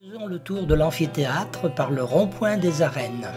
Faisons le tour de l'amphithéâtre par le rond-point des arènes.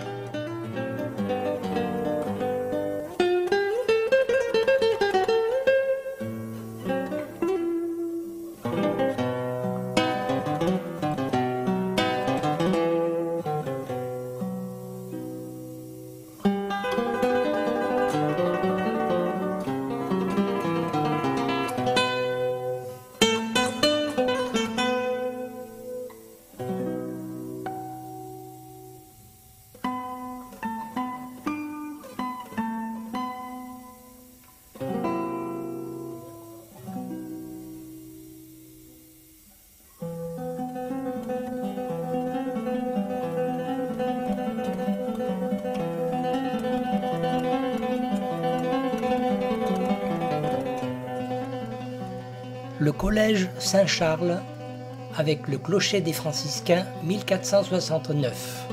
Le collège Saint-Charles avec le clocher des franciscains 1469.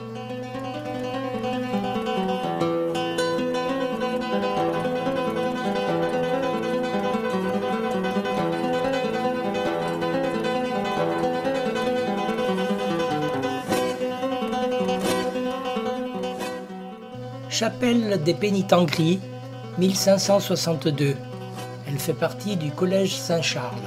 Chapelle des Pénitents Gris 1562. Elle fait partie du collège Saint-Charles.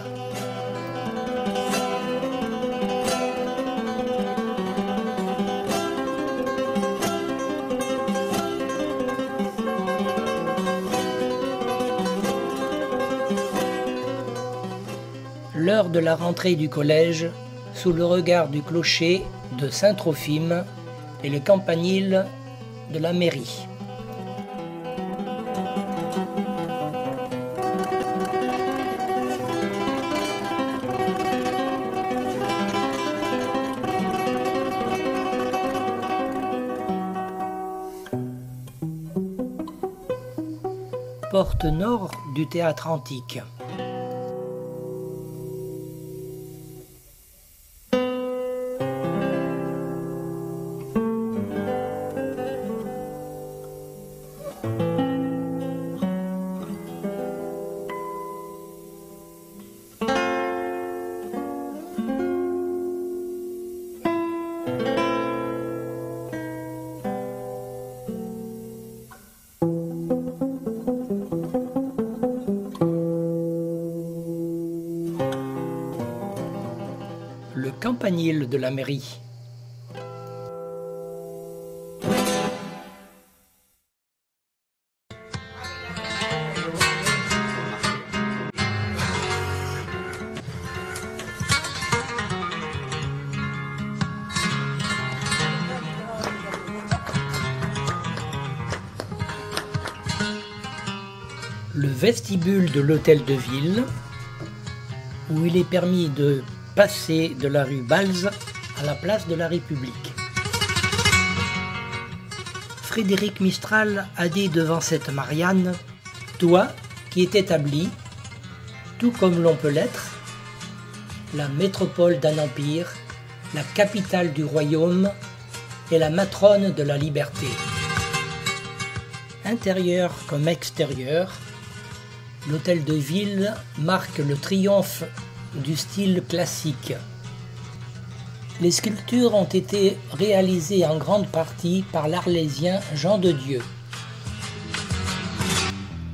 L'heure de la rentrée du collège, sous le regard du clocher de Saint-Trophime et le campanile de la mairie. Porte nord du théâtre antique. Le campanile de la mairie. Le vestibule de l'hôtel de ville, où il est permis de passer de la rue Balze à la place de la République. Frédéric Mistral a dit devant cette Marianne « Toi qui es établi, tout comme l'on peut l'être, la métropole d'un empire, la capitale du royaume et la matrone de la liberté. » Intérieur comme extérieur, l'hôtel de ville marque le triomphe du style classique. Les sculptures ont été réalisées en grande partie par l'Arlésien Jean de Dieu.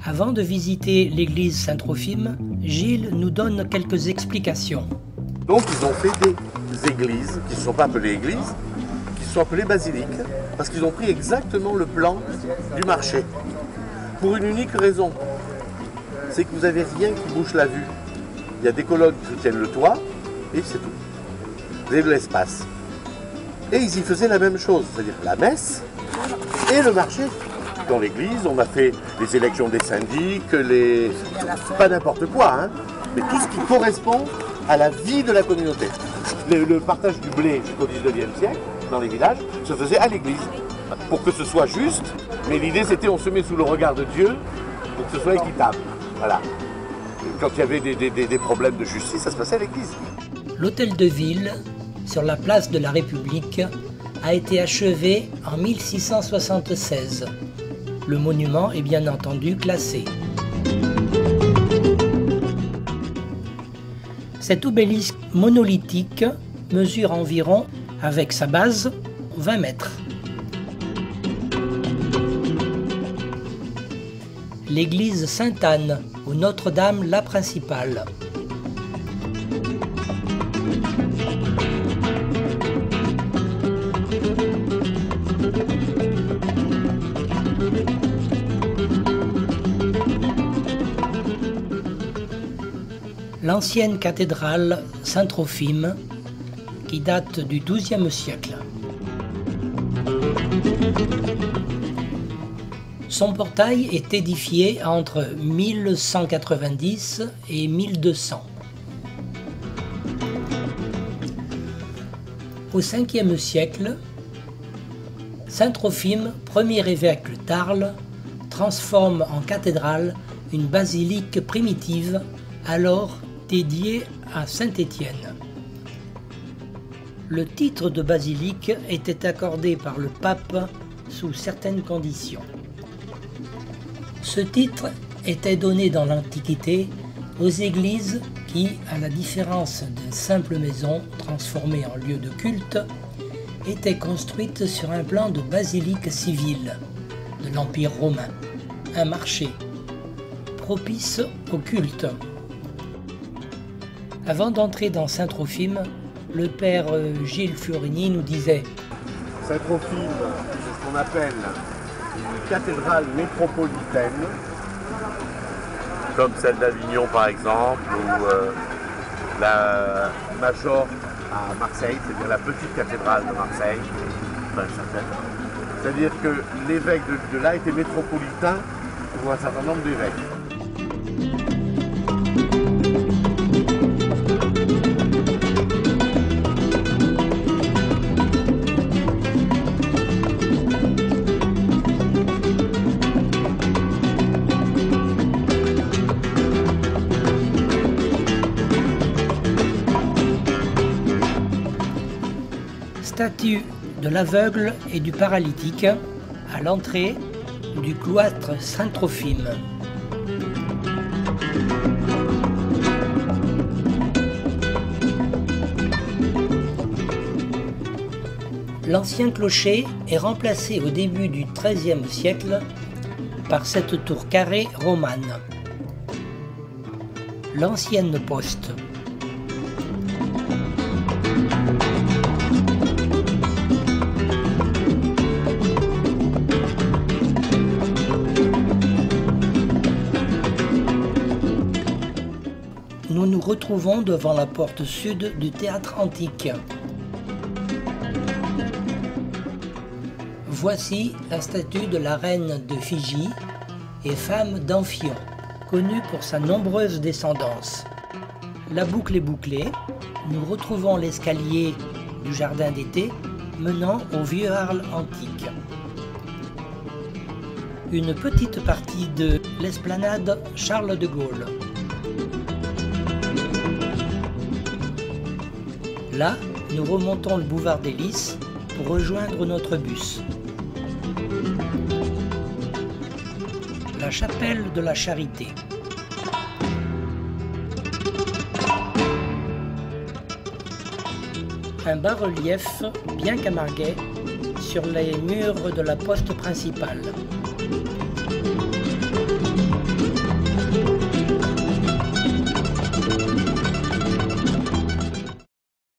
Avant de visiter l'église Saint-Trophime, Gilles nous donne quelques explications. Donc ils ont fait des églises qui ne sont pas appelées églises, qui sont appelées basiliques, parce qu'ils ont pris exactement le plan du marché. Pour une unique raison, c'est que vous n'avez rien qui bouche la vue. Il y a des colonnes qui soutiennent le toit, et c'est tout. Vous avez de l'espace. Et ils y faisaient la même chose, c'est-à-dire la messe et le marché. Dans l'église, on a fait les élections des syndics, pas n'importe quoi, hein, mais tout ce qui correspond à la vie de la communauté. Le partage du blé jusqu'au 19e siècle, dans les villages, se faisait à l'église, pour que ce soit juste, mais l'idée c'était on se met sous le regard de Dieu pour que ce soit équitable. Voilà. Quand il y avait des problèmes de justice, ça se passait à l'église. L'hôtel de ville, sur la place de la République, a été achevé en 1676. Le monument est bien entendu classé. Cet obélisque monolithique mesure environ, avec sa base, 20 mètres. L'église Sainte-Anne, ou Notre-Dame la principale. L'ancienne cathédrale Saint-Trophime, qui date du XIIe siècle. Son portail est édifié entre 1190 et 1200. Au Ve siècle, Saint-Trophime, premier évêque d'Arles, transforme en cathédrale une basilique primitive, alors dédiée à Saint-Étienne. Le titre de basilique était accordé par le pape sous certaines conditions. Ce titre était donné dans l'Antiquité aux églises qui, à la différence de simples maisons transformées en lieux de culte, étaient construites sur un plan de basilique civile de l'Empire romain, un marché propice au culte. Avant d'entrer dans Saint-Trophime, le père Gilles Fiorini nous disait: Saint-Trophime, c'est ce qu'on appelle une cathédrale métropolitaine, comme celle d'Avignon par exemple, ou la Major à Marseille, c'est-à-dire la petite cathédrale de Marseille, c'est-à-dire que l'évêque de là était métropolitain pour un certain nombre d'évêques. Statue de l'aveugle et du paralytique à l'entrée du cloître Saint-Trophime. L'ancien clocher est remplacé au début du XIIIe siècle par cette tour carrée romane. L'ancienne poste. Nous nous retrouvons devant la porte sud du théâtre antique. Voici la statue de la reine de Figie et femme d'Amphion, connue pour sa nombreuse descendance. La boucle est bouclée, nous retrouvons l'escalier du jardin d'été menant au vieux Arles antique. Une petite partie de l'esplanade Charles de Gaulle. Là, nous remontons le boulevard des Lys pour rejoindre notre bus. La chapelle de la Charité. Un bas-relief bien camarguais sur les murs de la poste principale.